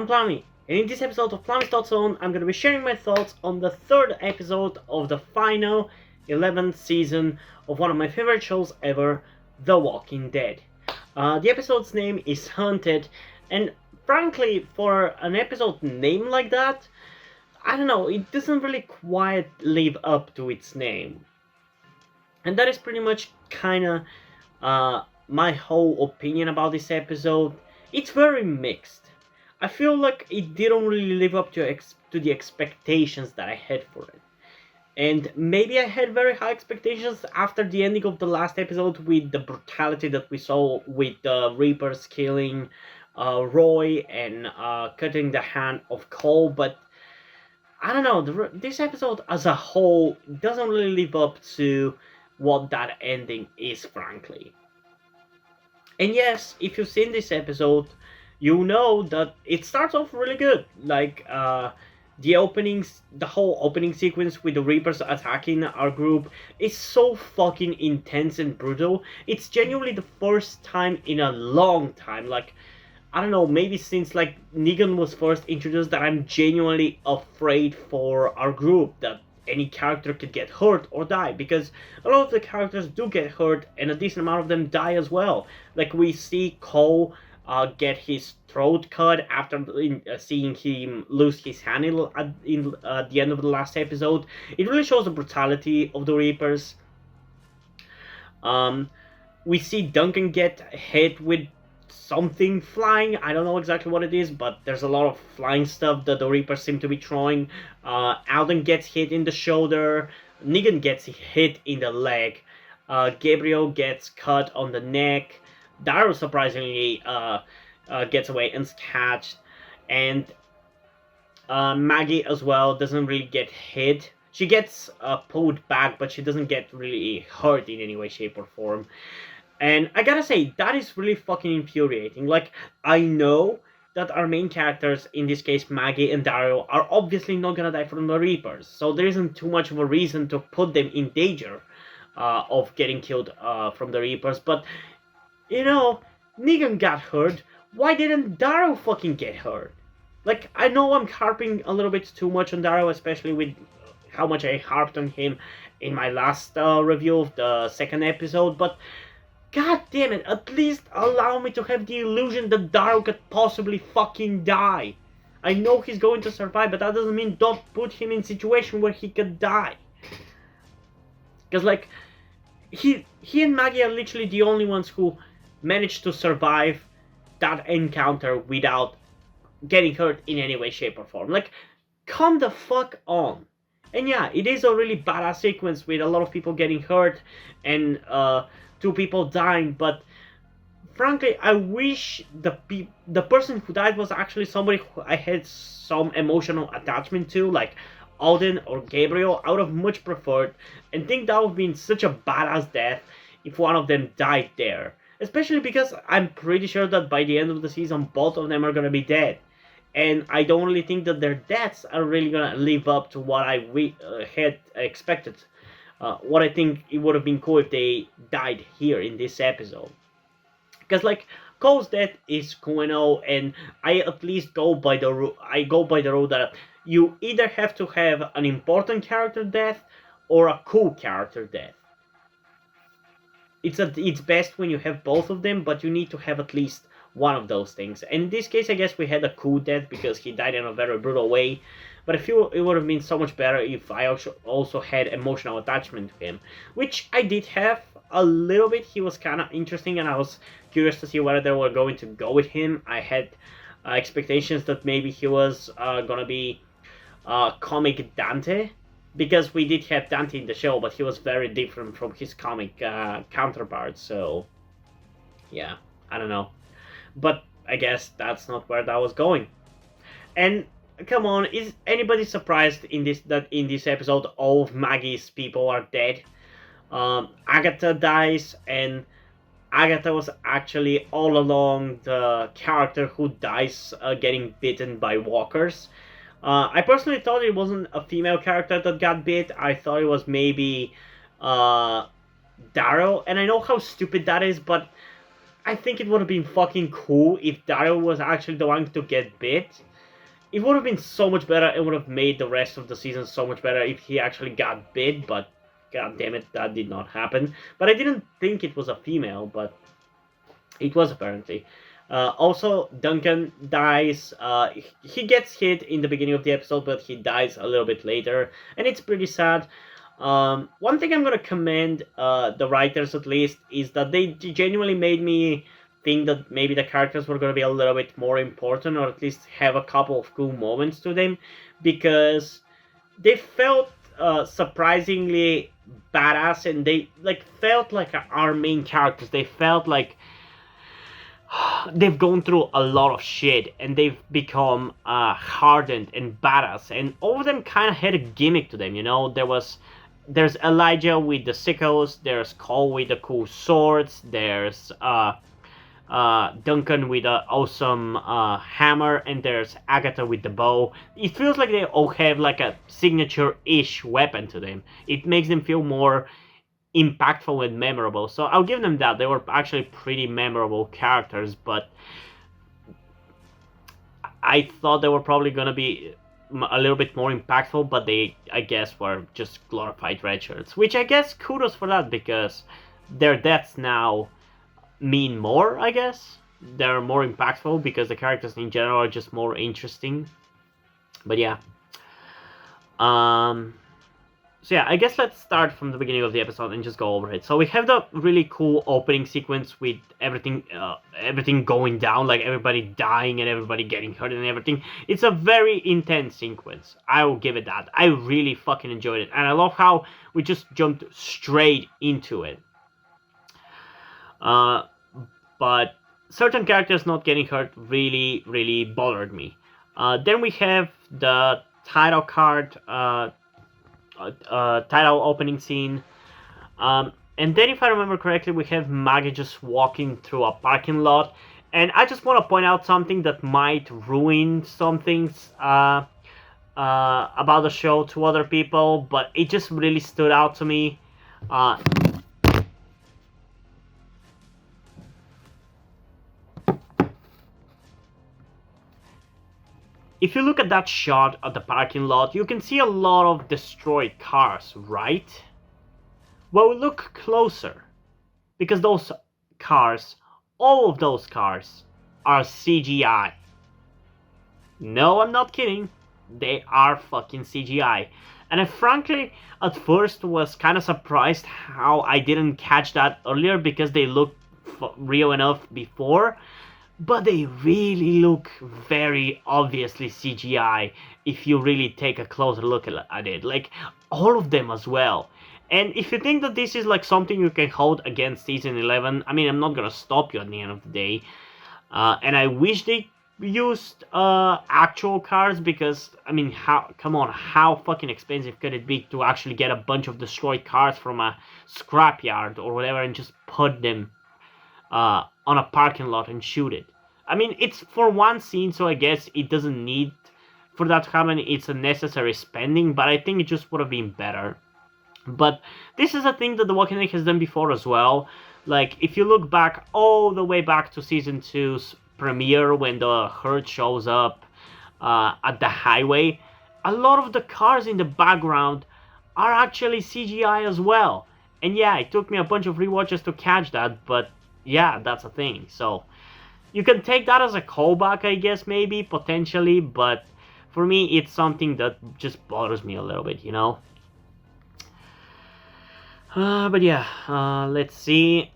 I'm Plami, and in this episode of Plami's Thought Zone, I'm going to be sharing my thoughts on the third episode of the final 11th season of one of my favorite shows ever, The Walking Dead. The episode's name is Hunted, and frankly, for an episode named like that, I don't know, it doesn't really quite live up to its name. And that is pretty much kinda my whole opinion about this episode. It's very mixed. I feel like it didn't really live up to the expectations that I had for it. And maybe I had very high expectations after the ending of the last episode with the brutality that we saw with the Reapers killing Roy and cutting the hand of Cole, but I don't know, this episode as a whole doesn't really live up to what that ending is, frankly. And yes, if you've seen this episode, you know that it starts off really good. Like, the whole opening sequence with the Reapers attacking our group is so fucking intense and brutal. It's genuinely the first time in a long time, like, I don't know, maybe since like Negan was first introduced, that I'm genuinely afraid for our group that any character could get hurt or die, because a lot of the characters do get hurt and a decent amount of them die as well. Like we see Cole get his throat cut after seeing him lose his hand in the end of the last episode. It really shows the brutality of the Reapers. Um, we see Duncan get hit with something flying. I don't know exactly what it is, but there's a lot of flying stuff that the Reapers seem to be throwing. Alden gets hit in the shoulder. Negan gets hit in the leg. Gabriel gets cut on the neck. Daryl surprisingly gets away unscathed. And Maggie as well doesn't really get hit. She gets pulled back, but she doesn't get really hurt in any way, shape, or form. And I gotta say, that is really fucking infuriating. Like, I know that our main characters, in this case Maggie and Daryl, are obviously not gonna die from the Reapers, so there isn't too much of a reason to put them in danger of getting killed from the Reapers. But, you know, Negan got hurt. Why didn't Daryl fucking get hurt? Like, I know I'm harping a little bit too much on Daryl, especially with how much I harped on him in my last review of the second episode, but God damn it, at least allow me to have the illusion that Daryl could possibly fucking die. I know he's going to survive, but that doesn't mean don't put him in a situation where he could die. Because, like, he and Maggie are literally the only ones who managed to survive that encounter without getting hurt in any way, shape, or form. Like, come the fuck on. And yeah, it is a really badass sequence with a lot of people getting hurt and two people dying, but frankly, I wish the person who died was actually somebody who I had some emotional attachment to, like Alden or Gabriel. I would have much preferred and think that would have been such a badass death if one of them died there. Especially because I'm pretty sure that by the end of the season, both of them are gonna be dead. And I don't really think that their deaths are really gonna live up to what I had expected. What I think it would have been cool if they died here in this episode. Because like Cole's death is cool and all, and I at least go by the rule that you either have to have an important character death or a cool character death. It's best when you have both of them, but you need to have at least one of those things. And in this case, I guess we had a cool death because he died in a very brutal way. But I feel it would have been so much better if I also had emotional attachment to him, which I did have a little bit. He was kind of interesting, and I was curious to see whether they were going to go with him. I had expectations that maybe he was gonna be comic Dante, because we did have Dante in the show, but he was very different from his comic counterpart. So yeah, I don't know. But I guess that's not where that was going. And come on, is anybody surprised in this episode all of Maggie's people are dead? Agatha dies, and Agatha was actually all along the character who dies getting bitten by walkers. I personally thought it wasn't a female character that got bit. I thought it was maybe Daryl, and I know how stupid that is, but I think it would have been fucking cool if Daryl was actually the one to get bit. it would have been so much better. It would have made the rest of the season so much better if he actually got bit, but god damn it, that did not happen. But I didn't think it was a female, but it was apparently. Also, Duncan dies. He gets hit in the beginning of the episode, but he dies a little bit later, and it's pretty sad. One thing I'm gonna commend the writers at least is that they genuinely made me think that maybe the characters were gonna be a little bit more important, or at least have a couple of cool moments to them, because they felt surprisingly badass, and they like felt like our main characters. They felt like they've gone through a lot of shit and they've become hardened and badass, and all of them kind of had a gimmick to them. There's Elijah with the sickles, there's Cole with the cool swords, there's Duncan with an awesome hammer, and there's Agatha with the bow. It feels like they all have like a signature-ish weapon to them. It makes them feel more impactful and memorable. So I'll give them that. They were actually pretty memorable characters, but I thought they were probably gonna be a little bit more impactful, but they, I guess, were just glorified red shirts. Which I guess kudos for that, because their deaths now mean more, I guess. They're more impactful because the characters in general are just more interesting. But yeah. So yeah, I guess let's start from the beginning of the episode and just go over it. So we have the really cool opening sequence with everything going down, like everybody dying and everybody getting hurt and everything. It's a very intense sequence. I will give it that. I really fucking enjoyed it. And I love how we just jumped straight into it. But certain characters not getting hurt really, really bothered me. Then we have the title card, title opening scene. And then, if I remember correctly, we have Maggie just walking through a parking lot. And I just want to point out something that might ruin some things about the show to other people, but it just really stood out to me. If you look at that shot of the parking lot, you can see a lot of destroyed cars, right? Well, look closer, because those cars, all of those cars, are CGI. No, I'm not kidding. They are fucking CGI. And I frankly, at first, was kind of surprised how I didn't catch that earlier, because they looked real enough before. But they really look very obviously CGI if you really take a closer look at it. Like, all of them as well. And if you think that this is like something you can hold against Season 11, I mean, I'm not gonna stop you at the end of the day. And I wish they used actual cars, because, I mean, come on, how fucking expensive could it be to actually get a bunch of destroyed cars from a scrapyard or whatever and just put them on a parking lot and shoot it? I mean, it's for one scene, so I guess it doesn't need for that to happen. It's a necessary spending, but I think it just would have been better. But this is a thing that The Walking Dead has done before as well. Like, if you look back all the way back to Season 2's premiere, when the herd shows up at the highway, a lot of the cars in the background are actually CGI as well. And yeah, it took me a bunch of rewatches to catch that, but yeah, that's a thing. So you can take that as a callback, I guess, maybe, potentially, but for me, it's something that just bothers me a little bit, you know? But yeah, let's see.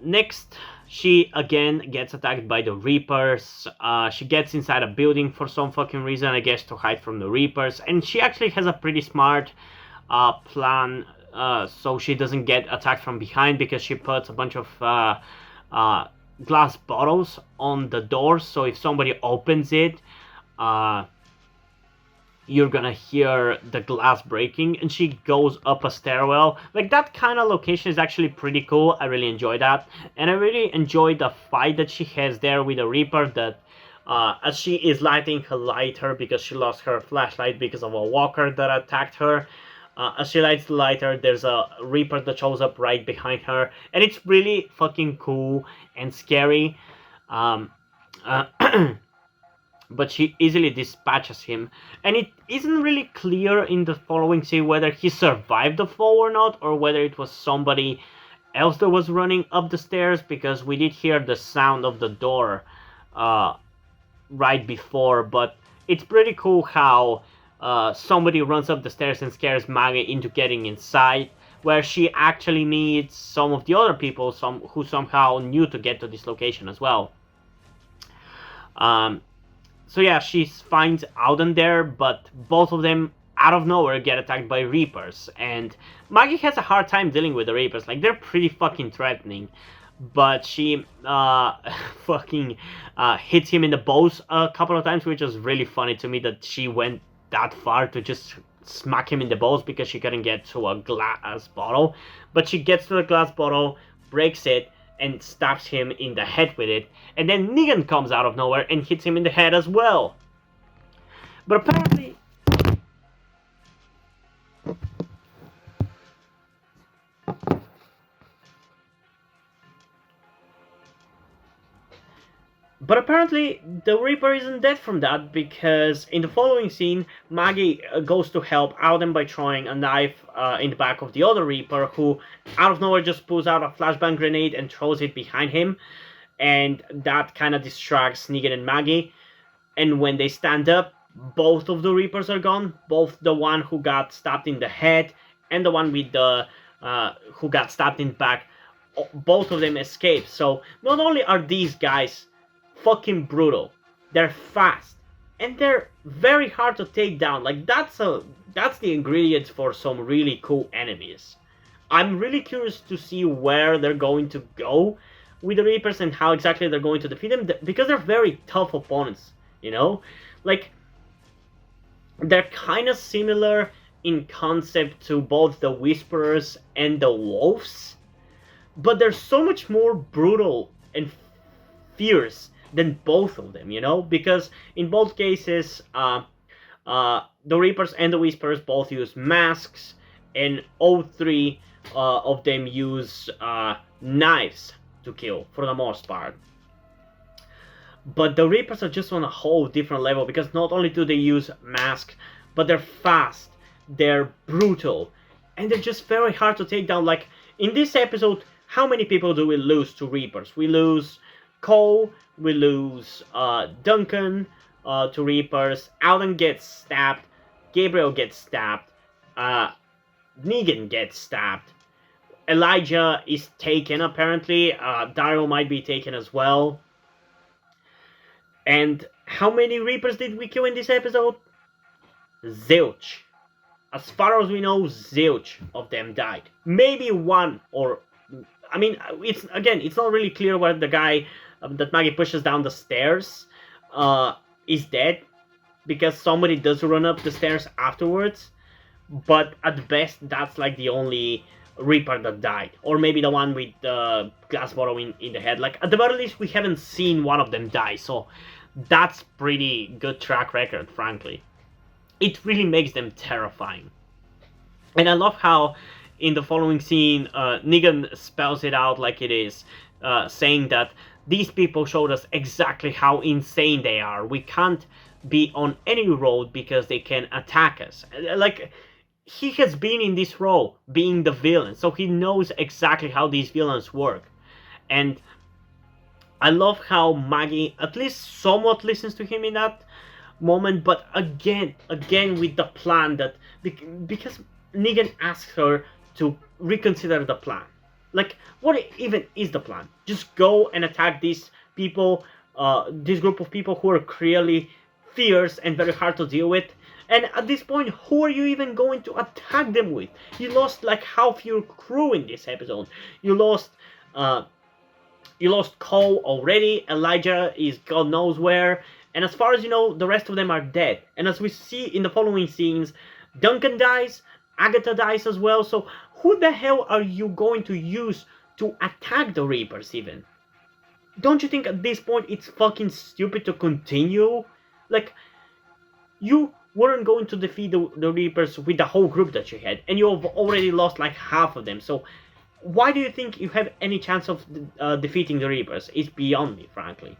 Next, she again gets attacked by the Reapers. She gets inside a building for some fucking reason, I guess, to hide from the Reapers. And she actually has a pretty smart plan, so she doesn't get attacked from behind, because she puts a bunch of glass bottles on the doors, so if somebody opens it, you're gonna hear the glass breaking, and she goes up a stairwell. Like, that kind of location is actually pretty cool. I really enjoy that, and I really enjoy the fight that she has there with the Reaper, that as she is lighting her lighter, because she lost her flashlight because of a walker that attacked her. As she lights the lighter, there's a Reaper that shows up right behind her, and it's really fucking cool and scary. but she easily dispatches him. And it isn't really clear in the following scene whether he survived the fall or not, or whether it was somebody else that was running up the stairs, because we did hear the sound of the door uh, right before. But it's pretty cool how somebody runs up the stairs and scares Maggie into getting inside, where she actually meets some of the other people who somehow knew to get to this location as well. Um, so yeah, she finds Alden there, but both of them out of nowhere get attacked by Reapers, and Maggie has a hard time dealing with the Reapers. Like, they're pretty fucking threatening, but she fucking hits him in the bows a couple of times, which was really funny to me that she went that far to just smack him in the bows because she couldn't get to a glass bottle. But she gets to the glass bottle, breaks it, and stabs him in the head with it, and then Negan comes out of nowhere and hits him in the head as well. But apparently... But apparently, the Reaper isn't dead from that, because in the following scene, Maggie goes to help Alden by throwing a knife in the back of the other Reaper, who out of nowhere just pulls out a flashbang grenade and throws it behind him, and that kind of distracts Negan and Maggie. And when they stand up, both of the Reapers are gone, both the one who got stabbed in the head and the one with the who got stabbed in the back. Both of them escape. So not only are these guys fucking brutal, they're fast, and they're very hard to take down. Like, that's the ingredients for some really cool enemies. I'm really curious to see where they're going to go with the Reapers and how exactly they're going to defeat them, because they're very tough opponents, you know? Like, they're kind of similar in concept to both the Whisperers and the Wolves, but they're so much more brutal and fierce than both of them, you know? Because in both cases, the Reapers and the Whisperers both use masks, and all three of them use knives to kill, for the most part. But the Reapers are just on a whole different level, because not only do they use masks, but they're fast, they're brutal, and they're just very hard to take down. Like, in this episode, how many people do we lose to Reapers? We lose Cole, we lose Duncan to Reapers, Alden gets stabbed, Gabriel gets stabbed, Negan gets stabbed, Elijah is taken apparently, Daryl might be taken as well. And how many Reapers did we kill in this episode? Zilch. As far as we know, zilch of them died. Maybe one, or... I mean, it's not really clear whether the guy that Maggie pushes down the stairs is dead, because somebody does run up the stairs afterwards. But at best, that's like the only Reaper that died. Or maybe the one with the glass bottle in the head. Like, at the very least, we haven't seen one of them die, so that's pretty good track record, frankly. It really makes them terrifying. And I love how in the following scene, Negan spells it out like it is, saying that these people showed us exactly how insane they are. We can't be on any road because they can attack us. Like, he has been in this role, being the villain, so he knows exactly how these villains work. And I love how Maggie at least somewhat listens to him in that moment, but again with the plan that, because Negan asks her to reconsider the plan. Like, what even is the plan? Just go and attack these people, this group of people who are clearly fierce and very hard to deal with. And at this point, who are you even going to attack them with? You lost like half your crew in this episode. You lost Cole already. Elijah is God knows where. And as far as you know, the rest of them are dead. And as we see in the following scenes, Duncan dies, Agatha dies as well. So who the hell are you going to use to attack the Reapers even? Don't you think at this point it's fucking stupid to continue? Like, you weren't going to defeat the Reapers with the whole group that you had, and you have already lost like half of them. So why do you think you have any chance of defeating the Reapers? It's beyond me, frankly.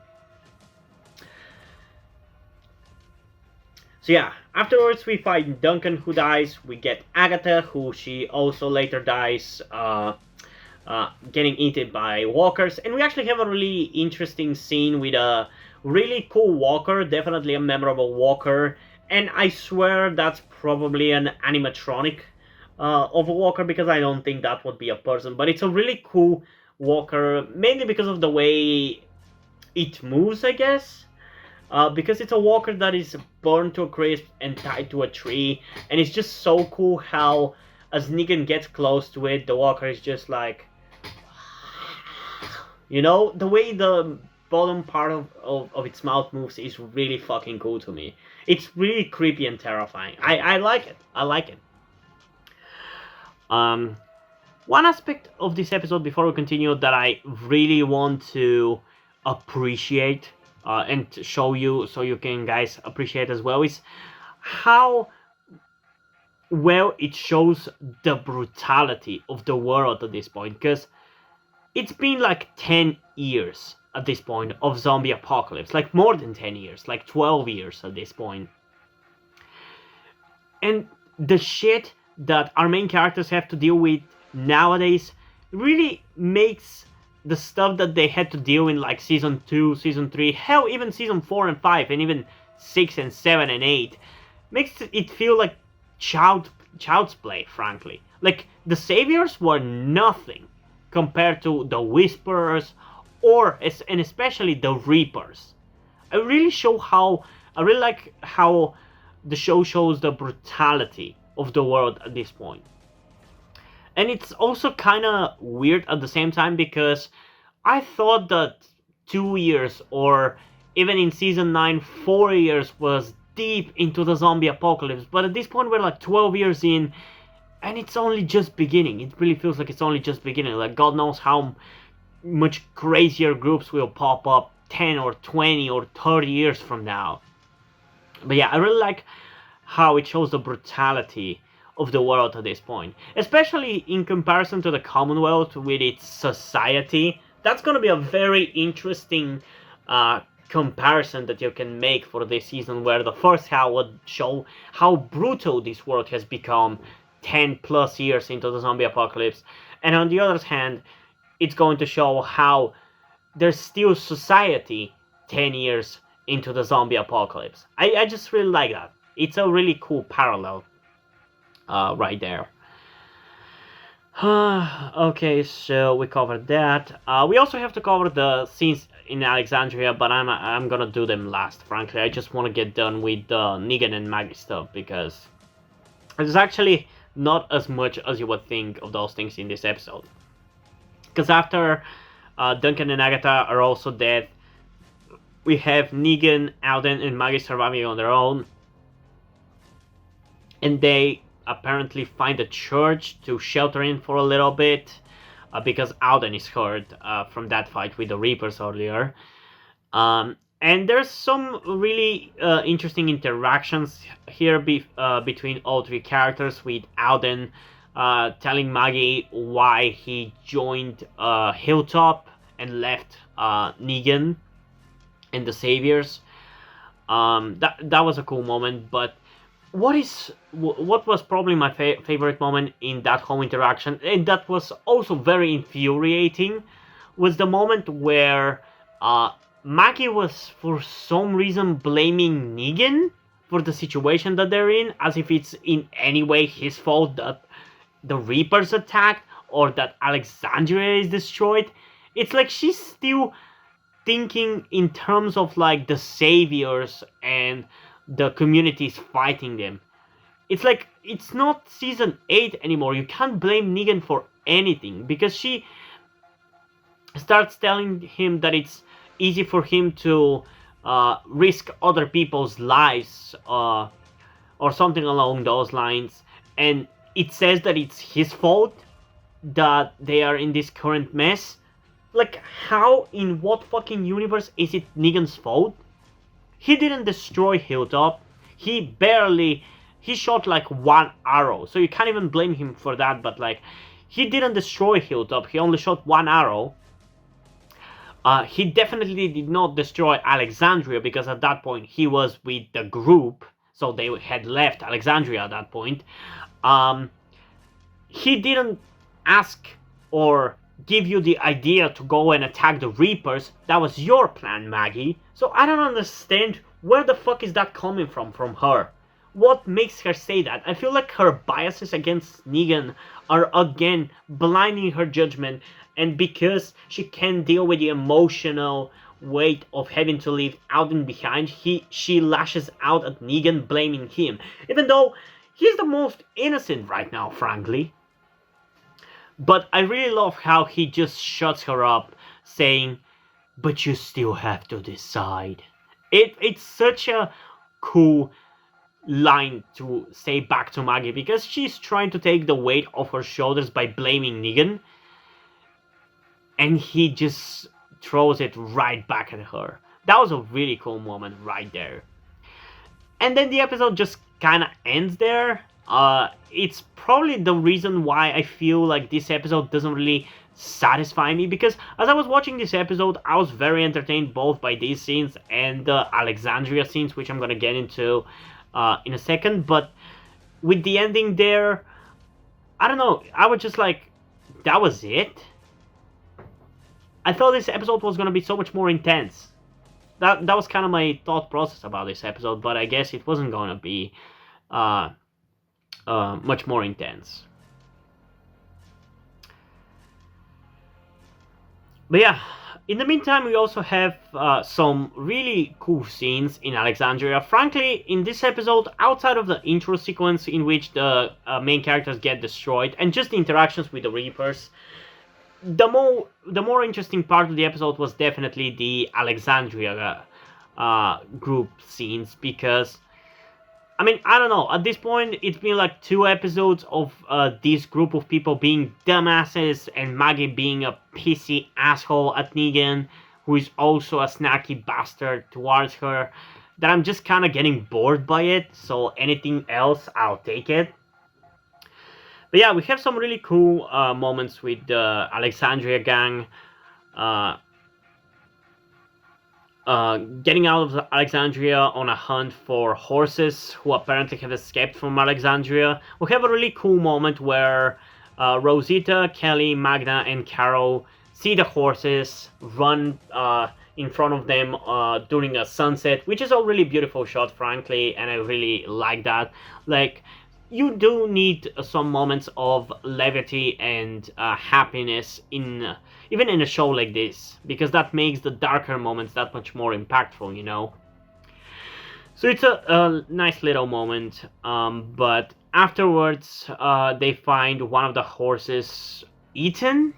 So yeah, afterwards we find Duncan who dies. We get Agatha who she also later dies, getting eaten by walkers. And we actually have a really interesting scene with a really cool walker, definitely a memorable walker. And I swear that's probably an animatronic of a walker because I don't think that would be a person. But it's a really cool walker, mainly because of the way it moves, I guess. Because it's a walker that is burned to a crisp and tied to a tree, and it's just so cool how, as Negan gets close to it, the walker is just like, the way the bottom part of its mouth moves is really fucking cool to me. It's really creepy and terrifying. I like it. I like it. One aspect of this episode before we continue that I really want to appreciate and show you so you can guys appreciate as well is how well it shows the brutality of the world at this point, because it's been like 10 years at this point of zombie apocalypse, like more than 10 years, like 12 years at this point. And the shit that our main characters have to deal with nowadays really makes the stuff that they had to deal in like season 2, season 3, hell, even season 4 and 5, and even 6 and 7 and 8, makes it feel like child's play, frankly. Like, the saviors were nothing compared to the Whisperers and especially the Reapers. I really like how the show shows the brutality of the world at this point. And it's also kind of weird at the same time because I thought that 2 years or even in season 9, 4 years was deep into the zombie apocalypse. But at this point we're like 12 years in and it's only just beginning. It really feels like it's only just beginning. Like God knows how much crazier groups will pop up 10 or 20 or 30 years from now. But yeah, I really like how it shows the brutality of the world at this point, especially in comparison to the Commonwealth with its society. That's going to be a very interesting comparison that you can make for this season, where the first half would show how brutal this world has become 10 plus years into the zombie apocalypse, and on the other hand, it's going to show how there's still society 10 years into the zombie apocalypse. I just really like that. It's a really cool parallel right there. Okay, so we covered that. We also have to cover the scenes in Alexandria, but I'm gonna do them last. Frankly, I just want to get done with the Negan and Maggie stuff because there's actually not as much as you would think of those things in this episode. Because after Duncan and Agatha are also dead, we have Negan, Alden, and Maggie surviving on their own, and they apparently find a church to shelter in for a little bit because Alden is hurt from that fight with the Reapers earlier. And there's some really interesting interactions here between all three characters, with Alden telling Maggie why he joined Hilltop and left Negan and the Saviors. That was a cool moment, but what was probably my favorite moment in that whole interaction, and that was also very infuriating, was the moment where Maggie was for some reason blaming Negan for the situation that they're in, as if it's in any way his fault that the Reapers attacked or that Alexandria is destroyed. It's like she's still thinking in terms of like the saviors and the communities fighting them. It's like it's not season 8 anymore. You can't blame Negan for anything because she starts telling him that it's easy for him to risk other people's lives or something along those lines, and it says that it's his fault that they are in this current mess. Like, how, in what fucking universe is it Negan's fault? He didn't destroy Hilltop. He shot like one arrow, so you can't even blame him for that, but like, he didn't destroy Hilltop, he only shot one arrow. He definitely did not destroy Alexandria, because at that point he was with the group, so they had left Alexandria at that point. Um, he didn't ask or give you the idea to go and attack the Reapers. That was your plan, Maggie. So I don't understand where the fuck is that coming from her. What makes her say that? I feel like her biases against Negan are again blinding her judgment, and because she can't deal with the emotional weight of having to leave Alden behind, she lashes out at Negan, blaming him, even though he's the most innocent right now, frankly. But I really love how he just shuts her up, saying, "But you still have to decide." It's such a cool line to say back to Maggie, because she's trying to take the weight off her shoulders by blaming Negan, and he just throws it right back at her. That was a really cool moment right there. And then the episode just kind of ends there. It's probably the reason why I feel like this episode doesn't really satisfy me, because as I was watching this episode, I was very entertained both by these scenes and the Alexandria scenes, which I'm gonna get into in a second. But with the ending there, I don't know, I was just like, that was it? I thought this episode was gonna be so much more intense. That was kind of my thought process about this episode, but I guess it wasn't gonna be much more intense. But yeah, in the meantime, we also have some really cool scenes in Alexandria. Frankly, in this episode, outside of the intro sequence in which the main characters get destroyed, and just the interactions with the Reapers, the more interesting part of the episode was definitely the Alexandria group scenes, because I mean, I don't know, at this point it's been like 2 episodes of this group of people being dumbasses, and Maggie being a pissy asshole at Negan, who is also a snarky bastard towards her, that I'm just kind of getting bored by it. So anything else, I'll take it. But yeah, we have some really cool moments with the Alexandria gang. Getting out of Alexandria on a hunt for horses who apparently have escaped from Alexandria. We have a really cool moment where Rosita, Kelly, Magna, and Carol see the horses run in front of them during a sunset, which is a really beautiful shot, frankly, and I really like that. Like, you do need some moments of levity and happiness in even in a show like this, because that makes the darker moments that much more impactful, you know. So it's a nice little moment, but afterwards they find one of the horses eaten,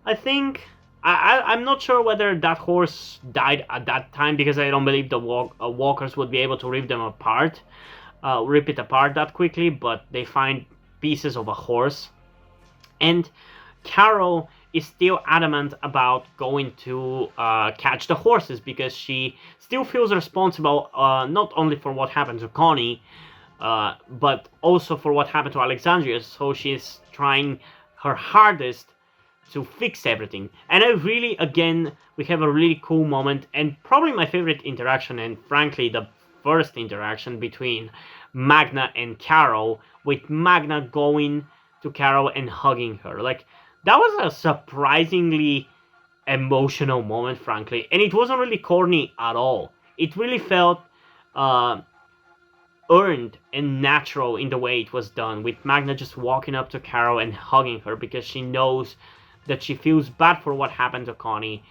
I think. I'm not sure whether that horse died at that time, because I don't believe the walkers would be able to rip it apart that quickly, but they find pieces of a horse. And Carol is still adamant about going to catch the horses, because she still feels responsible not only for what happened to Connie, but also for what happened to Alexandria. So she's trying her hardest to fix everything. And I really, again, we have a really cool moment, and probably my favorite interaction, and frankly the first interaction between Magna and Carol, with Magna going to Carol and hugging her. Like, that was a surprisingly emotional moment, frankly, and it wasn't really corny at all. It really felt earned and natural in the way it was done, with Magna just walking up to Carol and hugging her, because she knows that she feels bad for what happened to Connie.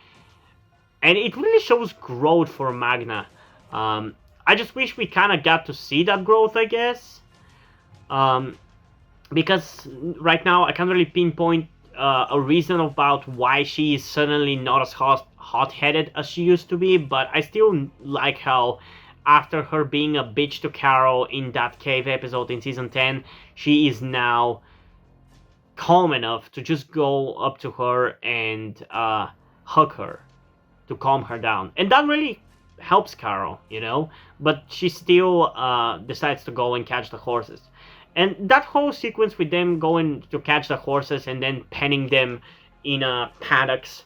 And it really shows growth for Magna. I just wish we kind of got to see that growth, I guess. Because right now I can't really pinpoint a reason about why she is suddenly not as hot-headed as she used to be, but I still like how after her being a bitch to Carol in that cave episode in season 10, she is now calm enough to just go up to her and hug her to calm her down. And that really helps Carol, you know, but she still decides to go and catch the horses. And that whole sequence with them going to catch the horses and then penning them in paddocks,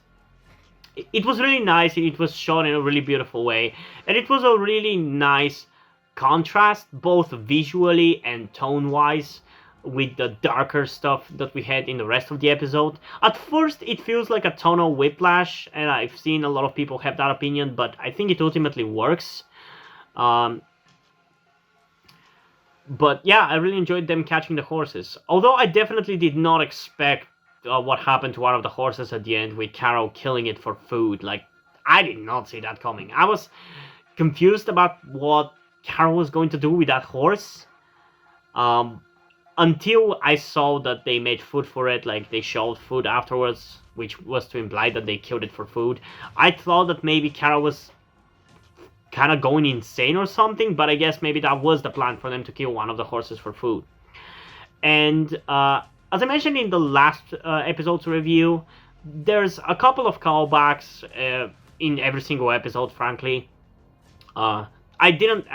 it was really nice. It was shot in a really beautiful way, and it was a really nice contrast, both visually and tone-wise, with the darker stuff that we had in the rest of the episode. At first, it feels like a tonal whiplash, and I've seen a lot of people have that opinion, but I think it ultimately works. But yeah, I really enjoyed them catching the horses. Although I definitely did not expect what happened to one of the horses at the end with Carol killing it for food. Like, I did not see that coming. I was confused about what Carol was going to do with that horse. Until I saw that they made food for it, like they showed food afterwards, which was to imply that they killed it for food. I thought that maybe Carol was kind of going insane or something, but I guess maybe that was the plan for them to kill one of the horses for food. And as I mentioned in the last episode's review, there's a couple of callbacks in every single episode, frankly. I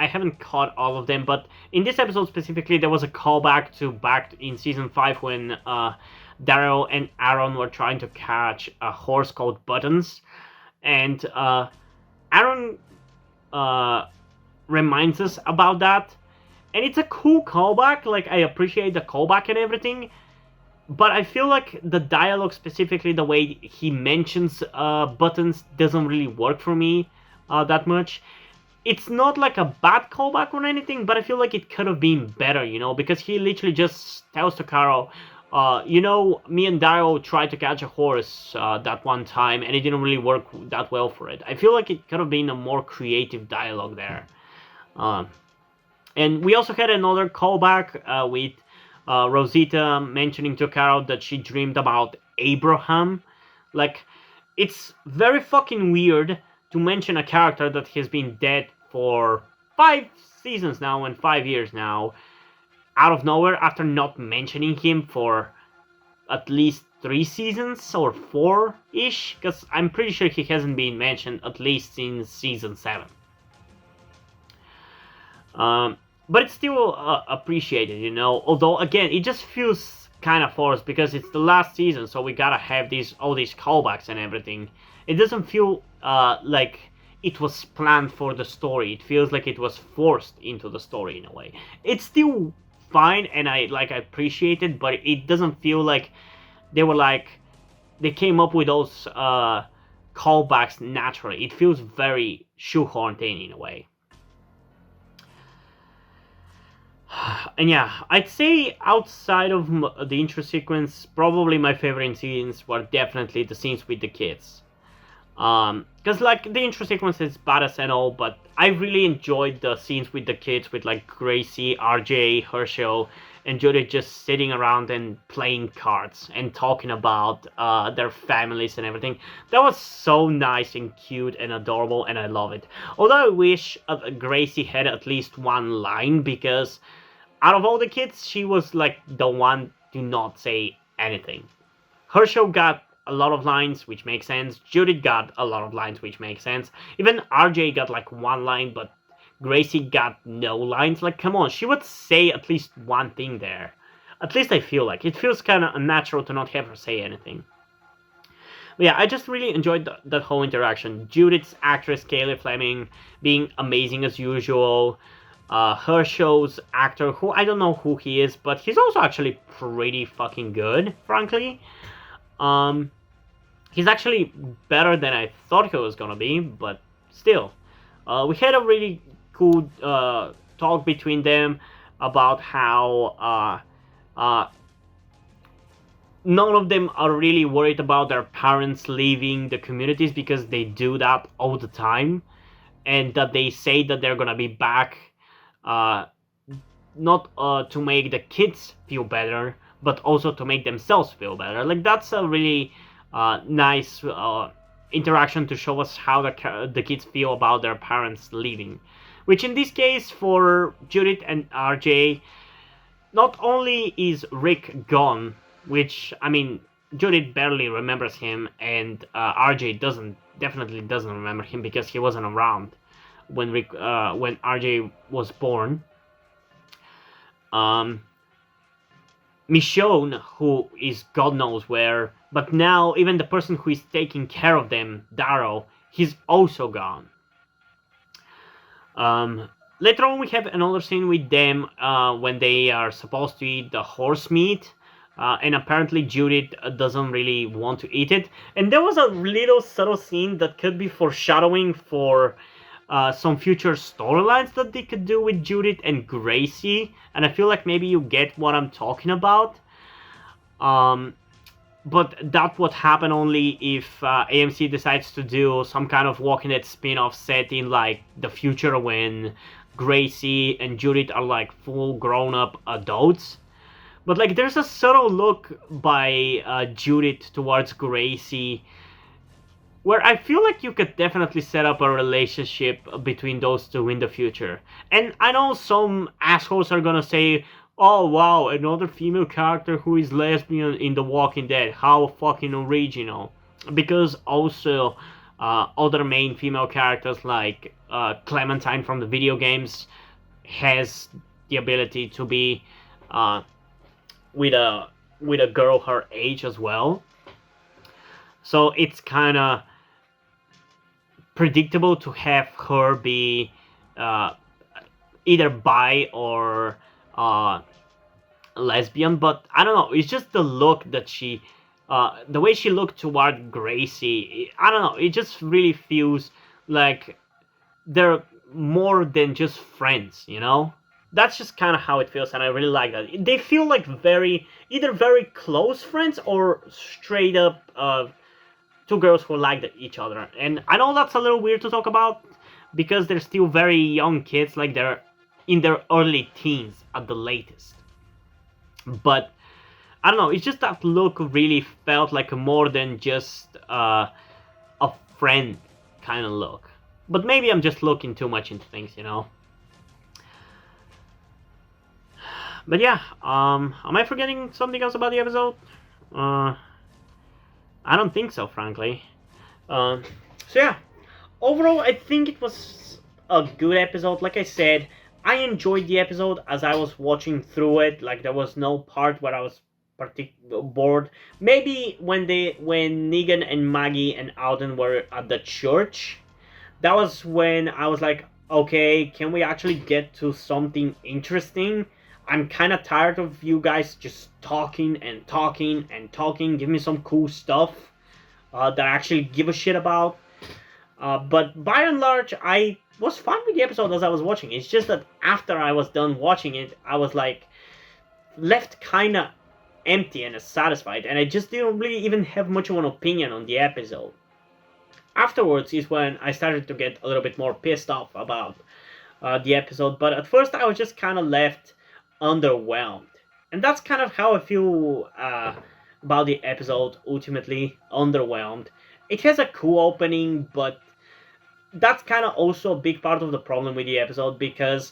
haven't caught all of them, but in this episode specifically, there was a callback to back in season 5 when Daryl and Aaron were trying to catch a horse called Buttons, and Aaron reminds us about that, and it's a cool callback. Like, I appreciate the callback and everything, but I feel like the dialogue, specifically the way he mentions Buttons, doesn't really work for me that much. It's not like a bad callback or anything, but I feel like it could have been better, because he literally just tells to Carol, me and Daryl tried to catch a horse that one time, and it didn't really work that well for it. I feel like it could have been a more creative dialogue there. And we also had another callback with Rosita mentioning to Carol that she dreamed about Abraham. Like, it's very fucking weird to mention a character that has been dead for 5 seasons now and 5 years now, out of nowhere, after not mentioning him for at least 3 seasons or 4-ish, because I'm pretty sure he hasn't been mentioned at least since season 7. But it's still appreciated, although again, it just feels kind of forced because it's the last season, so we gotta have all these callbacks and everything. It doesn't feel like it was planned for the story. It feels like it was forced into the story in a way. It's still fine, and I appreciate it, but it doesn't feel like they came up with those callbacks naturally. It feels very shoehorned in a way. And yeah, I'd say outside of the intro sequence, probably my favorite scenes were definitely the scenes with the kids. Because the intro sequence is badass and all, but I really enjoyed the scenes with the kids, with Gracie, RJ, Herschel, and Judith just sitting around and playing cards and talking about their families and everything. That was so nice and cute and adorable, and I love it. Although I wish Gracie had at least one line, because out of all the kids, she was the one to not say anything. Herschel got a lot of lines, which makes sense. Judith got a lot of lines, which makes sense. Even RJ got one line, but Gracie got no lines. Come on, she would say at least one thing there. At least I feel like. It feels kind of unnatural to not have her say anything. But yeah, I just really enjoyed that whole interaction. Judith's actress, Kaylee Fleming, being amazing as usual. Herschel's actor, who I don't know who he is, but he's also actually pretty fucking good, frankly. He's actually better than I thought he was gonna be, but still. We had a really cool talk between them about how none of them are really worried about their parents leaving the communities, because they do that all the time, and that they say that they're gonna be back not to make the kids feel better, but also to make themselves feel better. That's a really nice interaction to show us how the kids feel about their parents leaving. Which in this case, for Judith and RJ, not only is Rick gone, which, Judith barely remembers him, and RJ definitely doesn't remember him because he wasn't around when RJ was born. Michonne, who is God knows where, but now even the person who is taking care of them, Daryl, he's also gone. Later on, we have another scene with them when they are supposed to eat the horse meat. And apparently Judith doesn't really want to eat it. And there was a little subtle scene that could be foreshadowing for some future storylines that they could do with Judith and Gracie. And I feel like maybe you get what I'm talking about. Um, but that would happen only if AMC decides to do some kind of Walking Dead spin-off set in like the future when Gracie and Judith are like full grown-up adults. But like there's a subtle look by Judith towards Gracie where I feel like you could definitely set up a relationship between those two in the future. And I know some assholes are gonna say, oh wow, another female character who is lesbian in The Walking Dead. How fucking original. Because also, other main female characters like Clementine from the video games has the ability to be with a girl her age as well. So it's kind of predictable to have her be uh, either bi or lesbian, but I don't know. It's just the look that the way she looked toward Gracie. I don't know. It just really feels like they're more than just friends, you know? That's just kind of how it feels, and I really like that. They feel like either very close friends or straight up two girls who like each other. And I know that's a little weird to talk about because they're still very young kids, like they're in their early teens at the latest. But I don't know, it's just that look really felt like more than just a friend kind of look. But maybe I'm just looking too much into things, you know? But yeah, am I forgetting something else about the episode? I don't think so, frankly. So yeah, overall, I think it was a good episode. Like I said, I enjoyed the episode as I was watching through it. Like there was no part where I was bored. Maybe when Negan and Maggie and Alden were at the church, that was when I was like, okay, can we actually get to something interesting? I'm kind of tired of you guys just talking and talking and talking. Give me some cool stuff that I actually give a shit about. But by and large, I was fine with the episode as I was watching. It's just that after I was done watching it, I was like left kind of empty and satisfied, and I just didn't really even have much of an opinion on the episode. Afterwards is when I started to get a little bit more pissed off about the episode, but at first I was just kind of left underwhelmed. And that's kind of how I feel about the episode, ultimately underwhelmed. It has a cool opening, but that's kind of also a big part of the problem with the episode because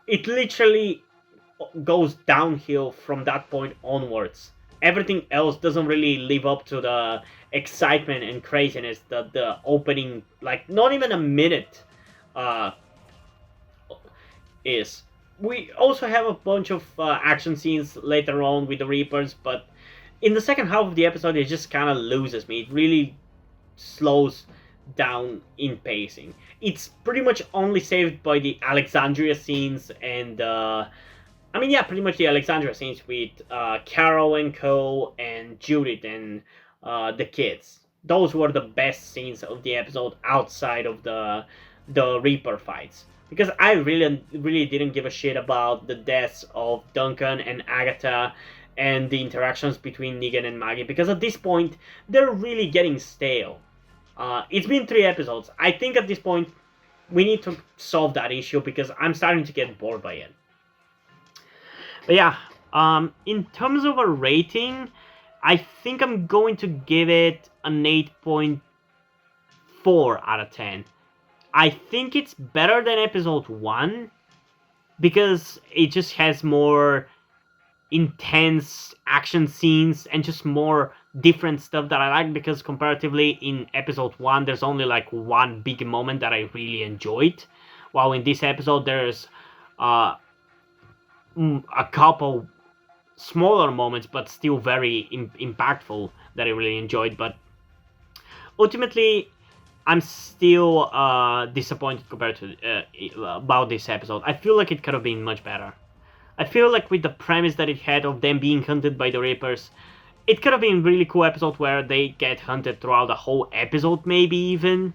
it literally goes downhill from that point onwards. Everything else doesn't really live up to the excitement and craziness that the opening, like not even a minute, uh, is. We also have a bunch of action scenes later on with the Reapers, but in the second half of the episode, it just kind of loses me. It really slows down in pacing. It's pretty much only saved by the Alexandria scenes and pretty much the Alexandria scenes with Carol and Co. and Judith and the kids. Those were the best scenes of the episode outside of the Reaper fights. Because I really didn't give a shit about the deaths of Duncan and Agatha and the interactions between Negan and Maggie. Because at this point, they're really getting stale. It's been 3 episodes. I think at this point, we need to solve that issue because I'm starting to get bored by it. But yeah, in terms of a rating, I think I'm going to give it an 8.4 out of 10. I think it's better than episode 1 because it just has more intense action scenes and just more different stuff that I like, because comparatively in episode 1 there's only like one big moment that I really enjoyed, while in this episode there's a couple smaller moments but still very impactful that I really enjoyed. But ultimately I'm still disappointed compared to about this episode. I feel like it could have been much better. I feel like with the premise that it had of them being hunted by the Reapers, it could have been a really cool episode where they get hunted throughout the whole episode, maybe even.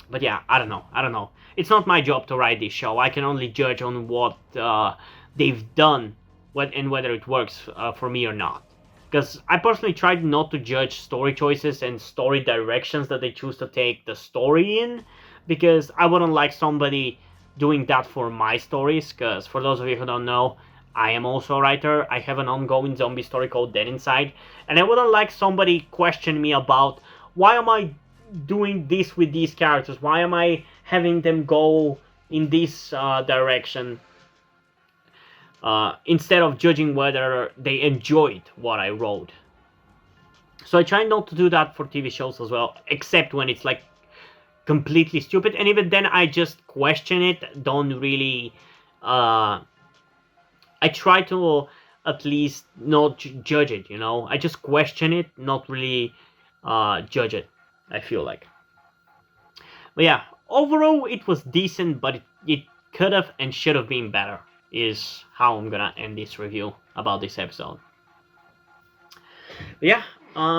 But yeah, I don't know. I don't know. It's not my job to write this show. I can only judge on what they've done, and whether it works for me or not. Because I personally tried not to judge story choices and story directions that they choose to take the story in, because I wouldn't like somebody doing that for my stories. Because for those of you who don't know, I am also a writer. I have an ongoing zombie story called Dead Inside, and I wouldn't like somebody question me about why am I doing this with these characters? Why am I having them go in this direction instead of judging whether they enjoyed what I wrote? So I try not to do that for TV shows as well, except when it's like completely stupid, and even then I just question it. Don't really. I try to at least not judge it. I just question it, not really judge it. I feel like. But yeah, overall it was decent, but it could have and should have been better, is how I'm gonna end this review about this episode. But yeah,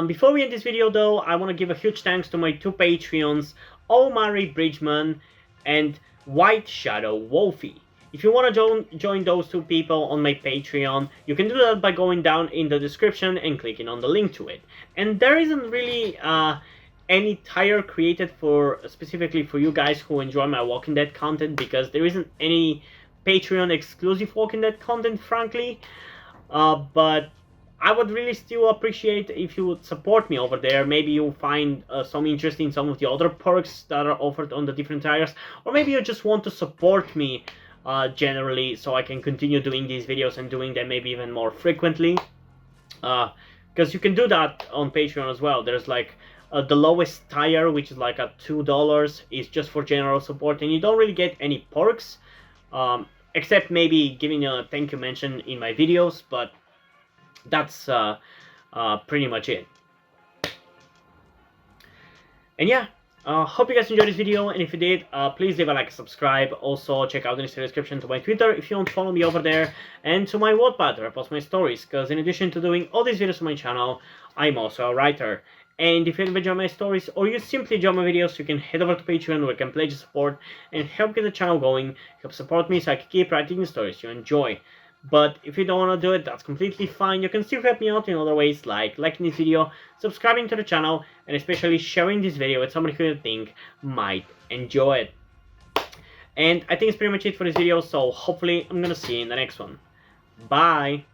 before we end this video though, I want to give a huge thanks to my two Patreons, Omari Bridgman and White Shadow Wolfie. If you want to join those two people on my Patreon, you can do that by going down in the description and clicking on the link to it. And there isn't really any tier created specifically for you guys who enjoy my Walking Dead content, because there isn't any Patreon exclusive Walking Dead content, frankly. But I would really still appreciate if you would support me over there. Maybe you'll find some interest in some of the other perks that are offered on the different tiers, or maybe you just want to support me generally, so I can continue doing these videos and doing them maybe even more frequently. Because you can do that on Patreon as well. There's like the lowest tier, which is like at $2, is just for general support, and you don't really get any perks, except maybe giving a thank you mention in my videos, but that's pretty much it. And yeah, hope you guys enjoyed this video, and if you did, please leave a like and subscribe. Also, check out the description to my Twitter if you want to follow me over there, and to my Wattpad where I post my stories, because in addition to doing all these videos on my channel, I'm also a writer. And if you enjoy my stories, or you simply enjoy my videos, you can head over to Patreon where you can pledge support and help get the channel going, help support me so I can keep writing the stories you enjoy. But if you don't want to do it, that's completely fine. You can still help me out in other ways, like liking this video, subscribing to the channel, and especially sharing this video with somebody who you think might enjoy it. And I think it's pretty much it for this video, so hopefully I'm gonna see you in the next one. Bye!